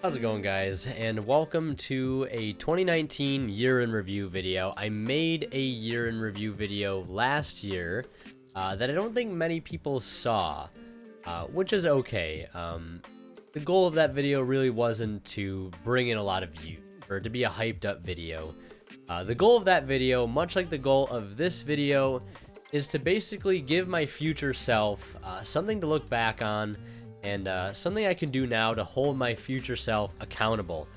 How's it going, guys? And welcome to a 2019 year in review video. I made a year in review video last year that I don't think many people saw, which is okay. The goal of that video really wasn't to bring in a lot of views or to be a hyped up video. The goal of that video, much like the goal of this video, is to basically give my future self something to look back on and something I can do now to hold my future self accountable.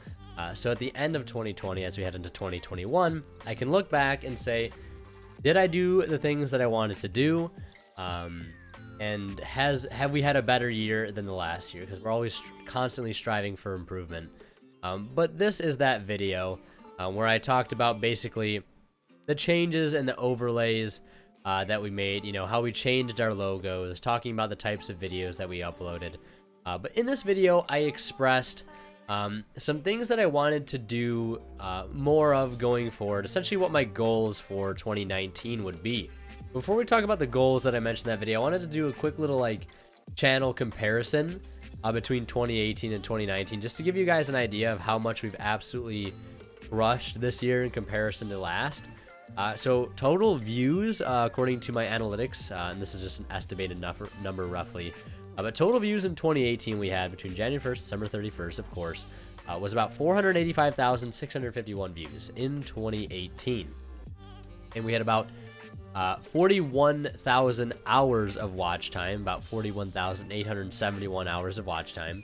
So at the end of 2020, as we head into 2021, I can look back and say, did I do the things that I wanted to do? And have we had a better year than the last year? Because we're always constantly striving for improvement. But this is that video where I talked about basically the changes and the overlays that we made, you know, how we changed our logos, talking about the types of videos that we uploaded. But in this video, I expressed some things that I wanted to do more of going forward, essentially what my goals for 2019 would be. Before we talk about the goals that I mentioned in that video, I wanted to do a quick little channel comparison between 2018 and 2019, just to give you guys an idea of how much we've absolutely crushed this year in comparison to last. So total views, according to my analytics, and this is just an estimated number roughly, but total views in 2018 we had between January 1st and December 31st, of course, was about 485,651 views in 2018. And we had about 41,000 hours of watch time, about 41,871 hours of watch time,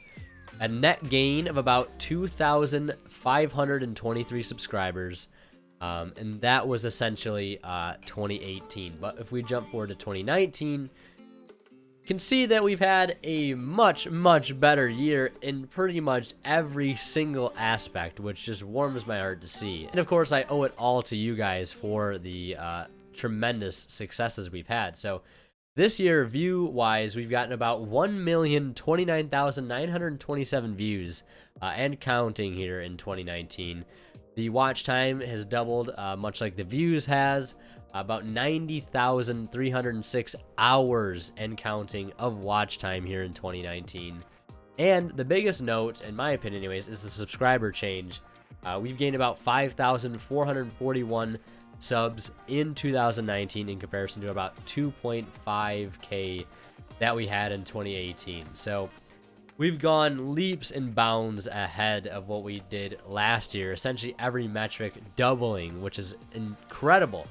a net gain of about 2,523 subscribers. And that was essentially 2018. But if we jump forward to 2019, you can see that we've had a much better year in pretty much every single aspect, which just warms my heart to see. And of course, I owe it all to you guys for the tremendous successes we've had. So this year, view-wise, we've gotten about 1,029,927 views and counting here in 2019. The watch time has doubled, much like the views has, about 90,306 hours and counting of watch time here in 2019. And the biggest note, in my opinion anyways, is the subscriber change. We've gained about 5,441 subs in 2019 in comparison to about 2.5K that we had in 2018. So we've gone leaps and bounds ahead of what we did last year, essentially every metric doubling, which is incredible.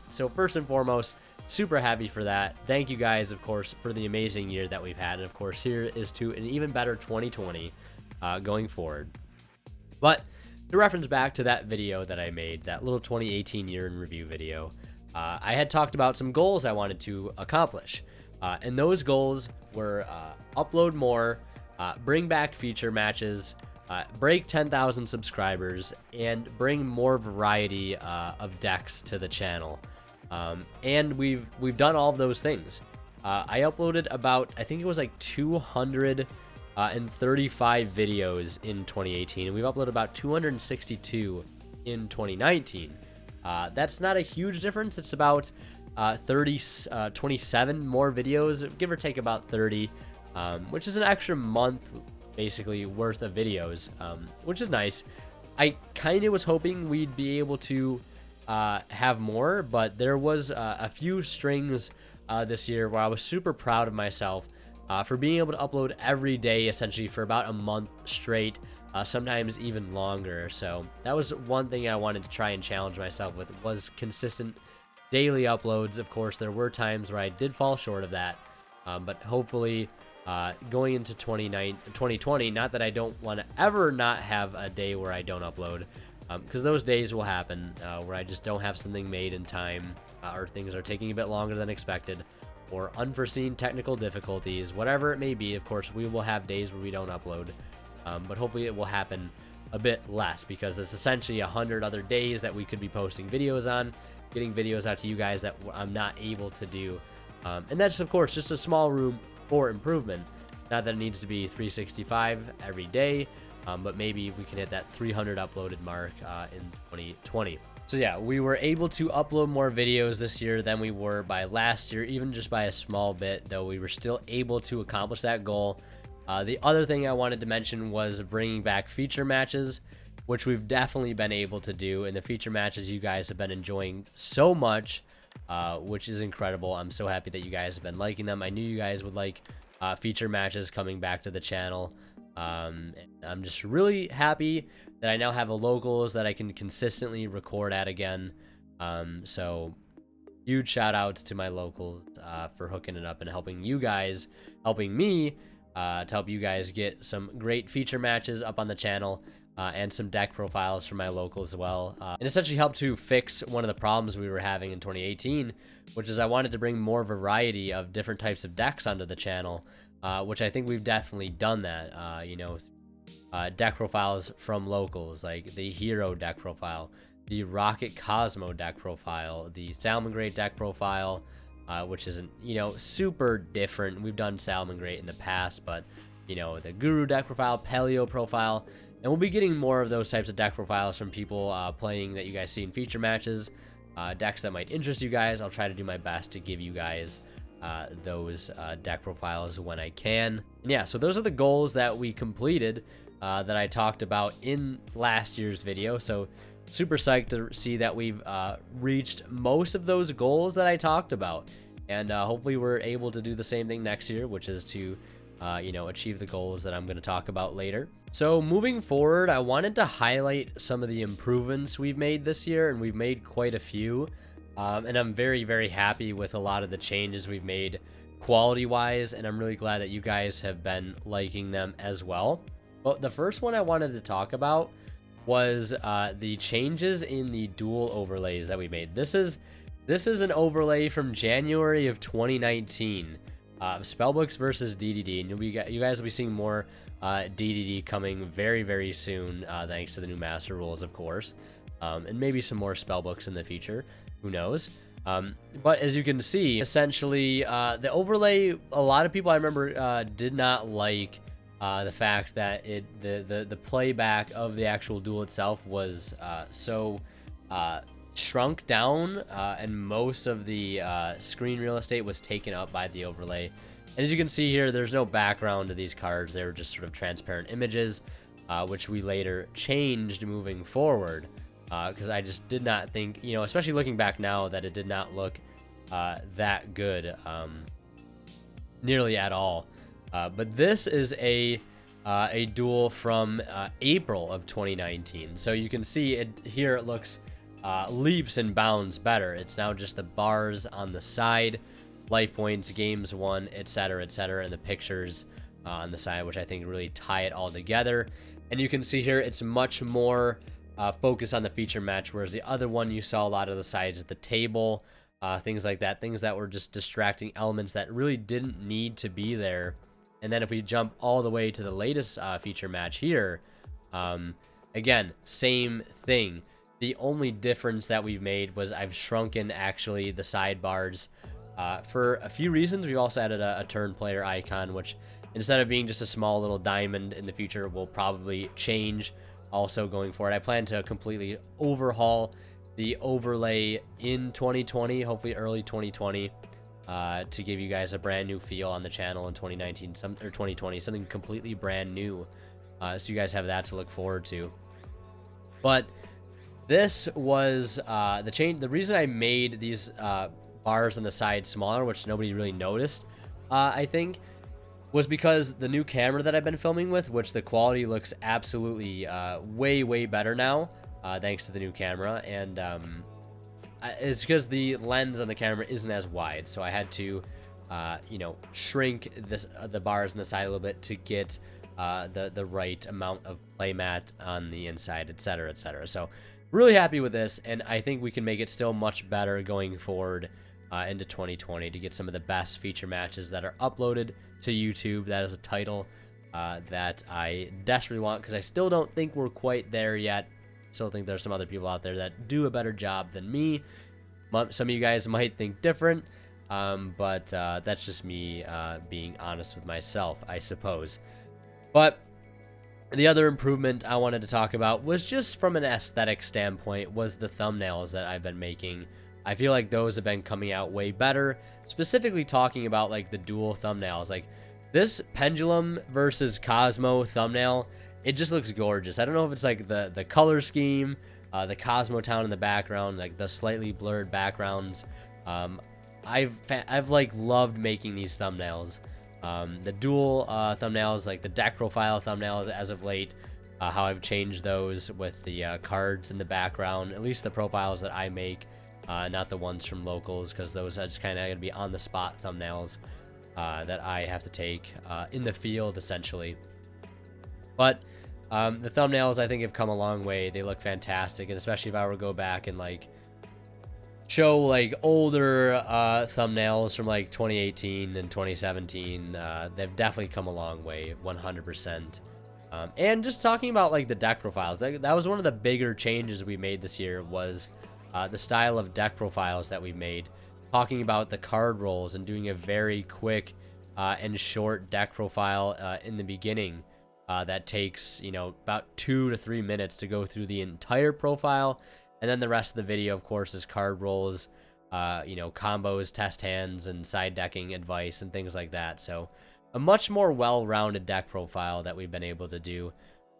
So first and foremost, super happy for that. Thank you guys, of course, for the amazing year that we've had. And of course, here is to an even better 2020 going forward. But to reference back to that video that I made, that little 2018 year in review video, I had talked about some goals I wanted to accomplish. And those goals were upload more, bring back feature matches, break 10,000 subscribers, and bring more variety of decks to the channel. And we've done all of those things. I uploaded about, I think it was like 235 videos in 2018, and we've uploaded about 262 in 2019. That's not a huge difference. It's about 27 more videos, give or take about 30. Which is an extra month basically worth of videos, which is nice. I kind of was hoping we'd be able to have more, but there was a few strings this year where I was super proud of myself for being able to upload every day essentially for about a month straight, sometimes even longer. So that was one thing I wanted to try and challenge myself with, was consistent daily uploads. Of course, there were times where I did fall short of that, but hopefully going into 2020, not that I don't want to ever not have a day where I don't upload, because those days will happen where I just don't have something made in time, or things are taking a bit longer than expected, or unforeseen technical difficulties, whatever it may be. Of course, we will have days where we don't upload, but hopefully it will happen a bit less, because it's essentially 100 other days that we could be posting videos on, getting videos out to you guys that I'm not able to do. And that's, of course, just a small room for improvement. Not that it needs to be 365 every day, but maybe we can hit that 300 uploaded mark in 2020. So yeah, we were able to upload more videos this year than we were by last year, even just by a small bit, though we were still able to accomplish that goal. The other thing I wanted to mention was bringing back feature matches, which we've definitely been able to do, and the feature matches you guys have been enjoying so much, which is incredible. I'm so happy that you guys have been liking them. I knew you guys would like feature matches coming back to the channel. And I'm just really happy that I now have a locals that I can consistently record at again. So huge shout out to my locals for hooking it up and helping me to help you guys get some great feature matches up on the channel, and some deck profiles for my locals as well. And essentially helped to fix one of the problems we were having in 2018, which is I wanted to bring more variety of different types of decks onto the channel, which I think we've definitely done that. Deck profiles from locals, like the Hero deck profile, the Rocket Cosmo deck profile, the Salamangreat deck profile, which isn't, super different. We've done Salamangreat in the past, but, the Guru deck profile, Paleo profile, and we'll be getting more of those types of deck profiles from people playing that you guys see in feature matches, decks that might interest you guys. I'll try to do my best to give you guys those deck profiles when I can. And yeah, so those are the goals that we completed that I talked about in last year's video. So super psyched to see that we've reached most of those goals that I talked about, and hopefully we're able to do the same thing next year, which is to achieve the goals that I'm going to talk about later. So moving forward, I wanted to highlight some of the improvements we've made this year, and we've made quite a few, and I'm very, very happy with a lot of the changes we've made quality wise, and I'm really glad that you guys have been liking them as well. But the first one I wanted to talk about was the changes in the dual overlays that we made. This is an overlay from January of 2019, Spellbooks versus DDD, and you guys will be seeing more DDD coming very, very soon, thanks to the new Master Rules, of course, and maybe some more Spellbooks in the future. Who knows? But as you can see, essentially, the overlay, a lot of people I remember did not like the fact that the playback of the actual duel itself was so shrunk down, and most of the screen real estate was taken up by the overlay. And as you can see here, there's no background to these cards. They were just sort of transparent images, which we later changed moving forward, because I just did not think, especially looking back now, that it did not look that good nearly at all. But this is a duel from April of 2019. So you can see it here. It looks leaps and bounds better. It's now just the bars on the side, life points, games won, etc., and the pictures on the side, which I think really tie it all together. And you can see here it's much more focused on the feature match, whereas the other one you saw a lot of the sides of the table, things like that, things that were just distracting elements that really didn't need to be there. And then if we jump all the way to the latest feature match here, again, same thing. The only difference that we've made was I've shrunken actually the sidebars for a few reasons. We've also added a turn player icon, which instead of being just a small little diamond in the future, will probably change also going forward. I plan to completely overhaul the overlay in 2020, hopefully early 2020. To give you guys a brand new feel on the channel in 2019 or 2020, something completely brand new, so you guys have that to look forward to. But this was the change. The reason I made these bars on the side smaller, which nobody really noticed, I think, was because the new camera that I've been filming with, which the quality looks absolutely way better now, thanks to the new camera, and it's because the lens on the camera isn't as wide, so I had to shrink the bars on the side a little bit to get the right amount of playmat on the inside, etc. So really happy with this, and I think we can make it still much better going forward into 2020 to get some of the best feature matches that are uploaded to YouTube. That is a title that I desperately want, because I still don't think we're quite there yet. Still think there's some other people out there that do a better job than me. Some of you guys might think different, but that's just me being honest with myself, I suppose. But the other improvement I wanted to talk about was just from an aesthetic standpoint, was the thumbnails that I've been making. I feel like those have been coming out way better, specifically talking about like the dual thumbnails. Like This Pendulum versus Cosmo thumbnail, it just looks gorgeous. I don't know if it's like the color scheme, the Cosmo Town in the background, like the slightly blurred backgrounds. I've like loved making these thumbnails. The dual thumbnails, like the deck profile thumbnails as of late, how I've changed those with the cards in the background, at least the profiles that I make, not the ones from locals, because those are just kind of going to be on the spot thumbnails that I have to take in the field essentially. But the thumbnails I think have come a long way. They look fantastic, and especially if I were to go back and like show like older thumbnails from like 2018 and 2017, they've definitely come a long way, 100%. And just talking about like the deck profiles, that was one of the bigger changes we made this year, was the style of deck profiles that we made, talking about the card rolls and doing a very quick and short deck profile in the beginning that takes, you know, about 2 to 3 minutes to go through the entire profile. And then the rest of the video, of course, is card rolls, you know, combos, test hands, and side decking advice and things like that. So a much more well-rounded deck profile that we've been able to do,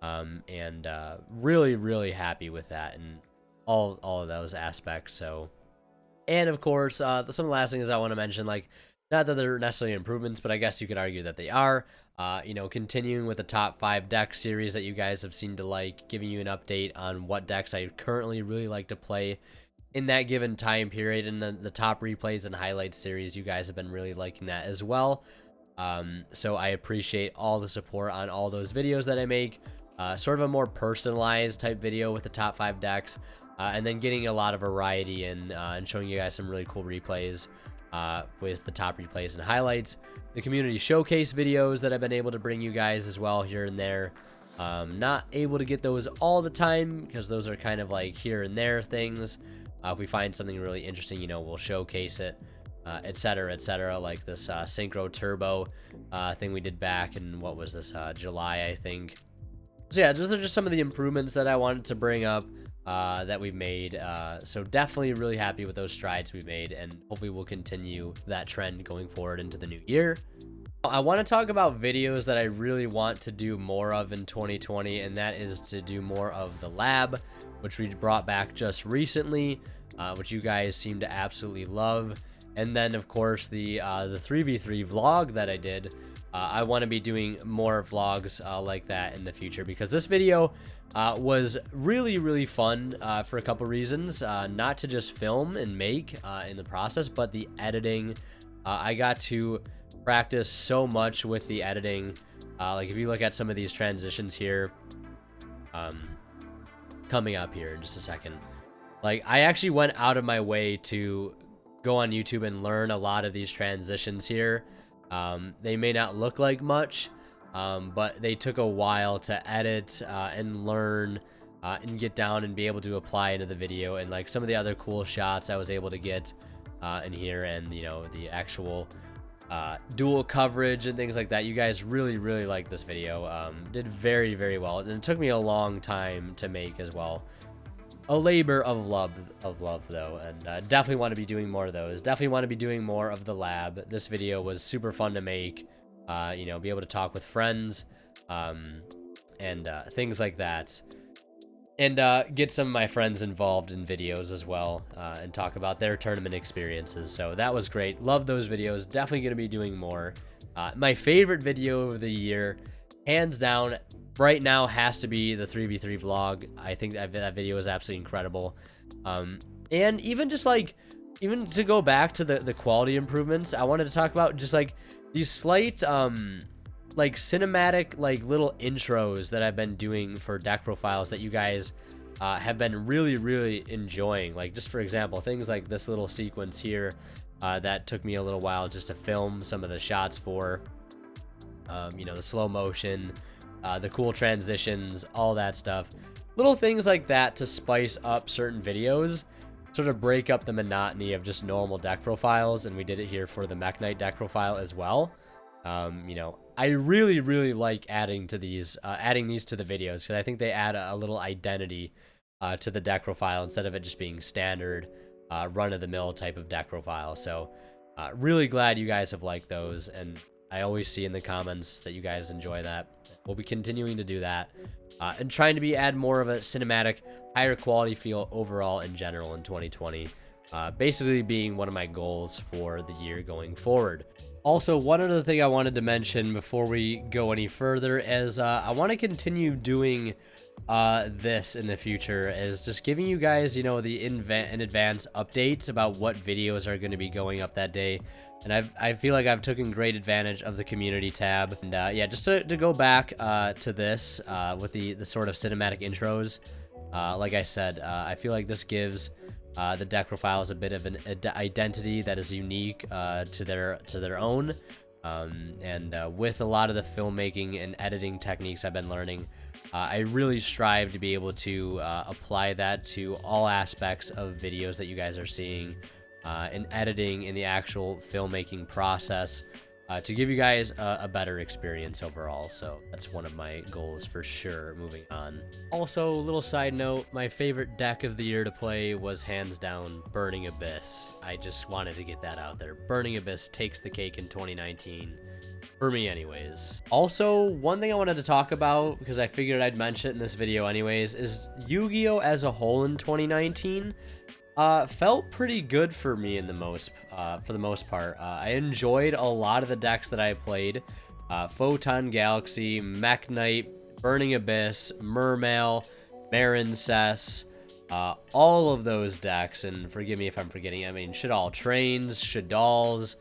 and really, really happy with that and all of those aspects. So, and of course, some of the last things I want to mention, like, not that they're necessarily improvements, but I guess you could argue that they are. You know, continuing with the top 5 deck series that you guys have seemed to like, giving you an update on what decks I currently really like to play in that given time period, and then the top replays and highlights series, you guys have been really liking that as well. So I appreciate all the support on all those videos that I make. Sort of a more personalized type video with the top 5 decks, and then getting a lot of variety in, and showing you guys some really cool replays with the top replays and highlights. The community showcase videos that I've been able to bring you guys as well here and there. Not able to get those all the time because those are kind of like here and there things. If we find something really interesting, you know, we'll showcase it, etc., etc., like this Synchro Turbo thing we did back in, what was this, July, I think. So yeah, those are just some of the improvements that I wanted to bring up that we've made. So definitely really happy with those strides we've made, and hopefully we'll continue that trend going forward into the new year. I want to talk about videos that I really want to do more of in 2020, and that is to do more of the lab, which we brought back just recently, which you guys seem to absolutely love. And then of course the 3v3 vlog that I did. I want to be doing more vlogs like that in the future, because this video was really, really fun for a couple reasons. Not to just film and make in the process, but the editing. I got to practice so much with the editing. Like if you look at some of these transitions here, coming up here in just a second, like I actually went out of my way to go on YouTube and learn a lot of these transitions here. They may not look like much, but they took a while to edit and learn and get down and be able to apply into the video. And like some of the other cool shots I was able to get in here, and you know, the actual dual coverage and things like that. You guys really, really liked this video. Did very, very well, and it took me a long time to make as well. A labor of love though, and definitely want to be doing more of those. Definitely want to be doing more of the lab. This video was super fun to make. You know, be able to talk with friends, and things like that, and get some of my friends involved in videos as well, and talk about their tournament experiences. So that was great. Love those videos. Definitely going to be doing more. My favorite video of the year, hands down, right now, has to be the 3v3 vlog. I think that video is absolutely incredible. And even just like, even to go back to the quality improvements, I wanted to talk about just like these slight like cinematic like little intros that I've been doing for deck profiles that you guys have been really, really enjoying. Like just for example, things like this little sequence here that took me a little while just to film some of the shots for. You know, the slow motion, the cool transitions, all that stuff. Little things like that to spice up certain videos, sort of break up the monotony of just normal deck profiles. And we did it here for the Mech Knight deck profile as well. You know, I really, really like adding these to the videos, because I think they add a little identity to the deck profile instead of it just being standard run-of-the-mill type of deck profile. So really glad you guys have liked those, and I always see in the comments that you guys enjoy that. We'll be continuing to do that, and trying to add more of a cinematic, higher quality feel overall in general in 2020. Basically being one of my goals for the year going forward. Also, one other thing I wanted to mention before we go any further is I want to continue doing this in the future, is just giving you guys, the in advance updates about what videos are going to be going up that day. And I feel like I've taken great advantage of the community tab. And yeah, just to go back to this with the sort of cinematic intros, like I said, I feel like this gives the deck profiles a bit of an identity that is unique to their own. And with a lot of the filmmaking and editing techniques I've been learning, I really strive to be able to apply that to all aspects of videos that you guys are seeing in editing, in the actual filmmaking process, to give you guys a better experience overall. So that's one of my goals for sure moving on. Also, little side note, my favorite deck of the year to play was hands down Burning Abyss. I just wanted to get that out there. Burning Abyss takes the cake in 2019. For me anyways. Also, one thing I wanted to talk about, because I figured I'd mention it in this video anyways, is Yu-Gi-Oh! As a whole in 2019 felt pretty good for me for the most part. I enjoyed a lot of the decks that I played. Photon Galaxy, Mech Knight, Burning Abyss, Mermail, Marincess, all of those decks, and forgive me if I'm forgetting, I mean, Shaddoll Trains, Shaddolls,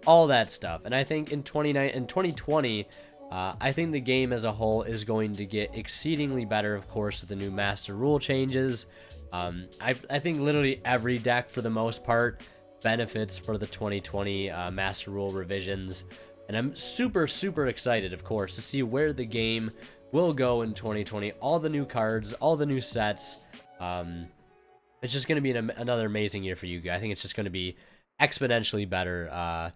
all that stuff. And I think in 2020, I think the game as a whole is going to get exceedingly better, of course, with the new Master Rule changes. I think literally every deck, for the most part, benefits for the 2020 Master Rule revisions. And I'm super, super excited, of course, to see where the game will go in 2020. All the new cards, all the new sets. It's just going to be another amazing year for you guys. I think it's just going to be exponentially better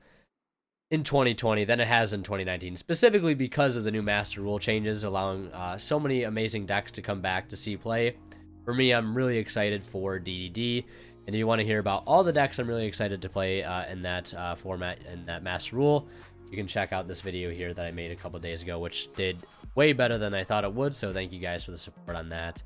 in 2020 than it has in 2019, specifically because of the new Master Rule changes, allowing so many amazing decks to come back to see play. For me, I'm really excited for DDD, and if you want to hear about all the decks I'm really excited to play in that format, in that Master Rule, you can check out this video here that I made a couple days ago, which did way better than I thought it would, so thank you guys for the support on that.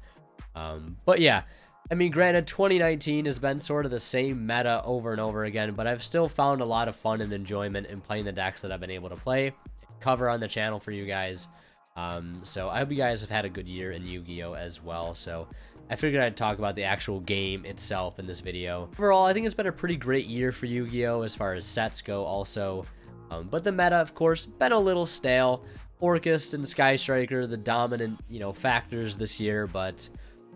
But yeah, I mean, granted, 2019 has been sort of the same meta over and over again, but I've still found a lot of fun and enjoyment in playing the decks that I've been able to play, cover on the channel for you guys. So I hope you guys have had a good year in Yu-Gi-Oh! As well. So I figured I'd talk about the actual game itself in this video. Overall, I think it's been a pretty great year for Yu-Gi-Oh! As far as sets go also. But the meta, of course, been a little stale. Orcust and Sky Striker, the dominant, factors this year, but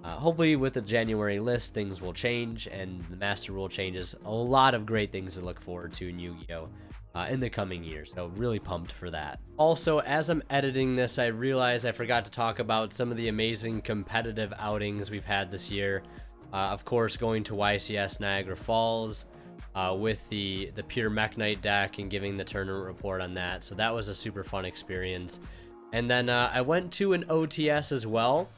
hopefully with the January list, things will change, and the Master Rule changes. A lot of great things to look forward to in Yu-Gi-Oh! In the coming years, so really pumped for that. Also, as I'm editing this, I realized I forgot to talk about some of the amazing competitive outings we've had this year. Of course, going to YCS Niagara Falls with the pure Mech Knight deck and giving the tournament report on that, so that was a super fun experience. And then I went to an OTS as well.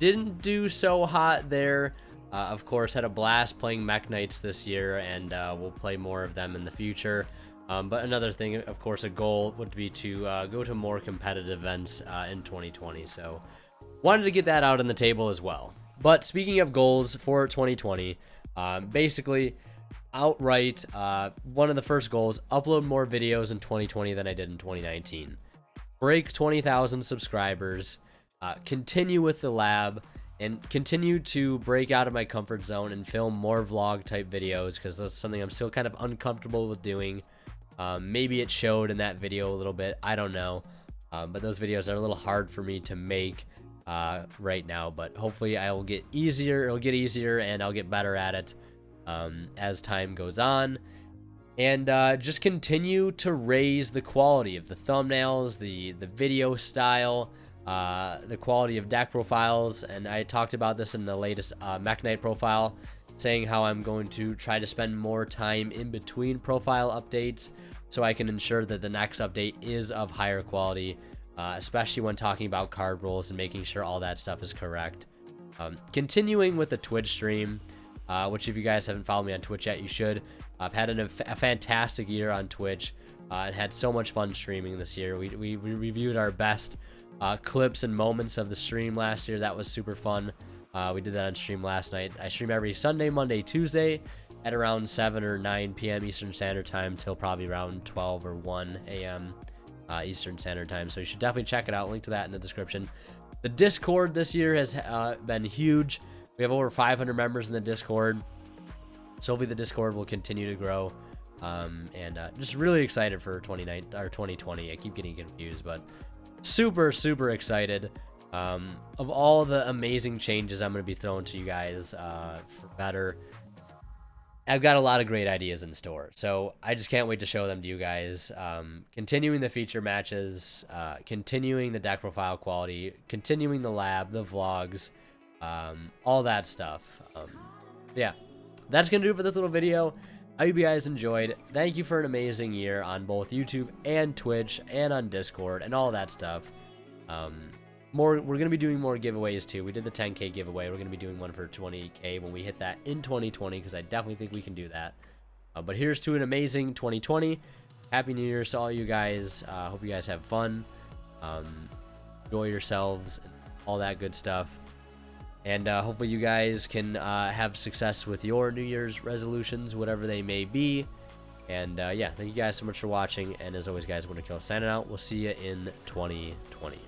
Didn't do so hot there. Of course, had a blast playing Mech Knights this year, and we'll play more of them in the future. But another thing, of course, a goal would be to go to more competitive events in 2020. So wanted to get that out on the table as well. But speaking of goals for 2020, basically, outright, one of the first goals, upload more videos in 2020 than I did in 2019. Break 20,000 subscribers, continue with the lab, and continue to break out of my comfort zone and film more vlog type videos, because that's something I'm still kind of uncomfortable with doing. Maybe it showed in that video a little bit, I don't know. But those videos are a little hard for me to make right now, but hopefully it'll get easier and I'll get better at it as time goes on. And just continue to raise the quality of the thumbnails, the video style, the quality of deck profiles. And I talked about this in the latest Mech Knight profile, saying how I'm going to try to spend more time in between profile updates so I can ensure that the next update is of higher quality, especially when talking about card rules and making sure all that stuff is correct. Continuing with the Twitch stream, which if you guys haven't followed me on Twitch yet, you should. I've had a fantastic year on Twitch. and had so much fun streaming this year. We reviewed our best clips and moments of the stream last year. That was super fun. We did that on stream last night. I stream every Sunday, Monday, Tuesday at around 7 or 9 p.m. Eastern Standard Time till probably around 12 or 1 a.m. Eastern Standard Time. So you should definitely check it out. Link to that in the description. The Discord this year has been huge. We have over 500 members in the Discord. So hopefully the Discord will continue to grow. Just really excited for 2020. I keep getting confused, but super excited. Of all the amazing changes I'm going to be throwing to you guys for better. I've got a lot of great ideas in store, so I just can't wait to show them to you guys. Continuing the feature matches, continuing the deck profile quality, continuing the lab, the vlogs, all that stuff. Yeah, that's going to do it for this little video. I hope you guys enjoyed. Thank you for an amazing year on both YouTube and Twitch and on Discord and all that stuff. We're going to be doing more giveaways too. We did the 10K giveaway. We're going to be doing one for 20K when we hit that in 2020, because I definitely think we can do that. But here's to an amazing 2020. Happy New Year's to all you guys. Hope you guys have fun. Enjoy yourselves, and all that good stuff. And hopefully you guys can have success with your New Year's resolutions, whatever they may be. And yeah, thank you guys so much for watching. And as always, guys, WinterKill signing out. We'll see you in 2020.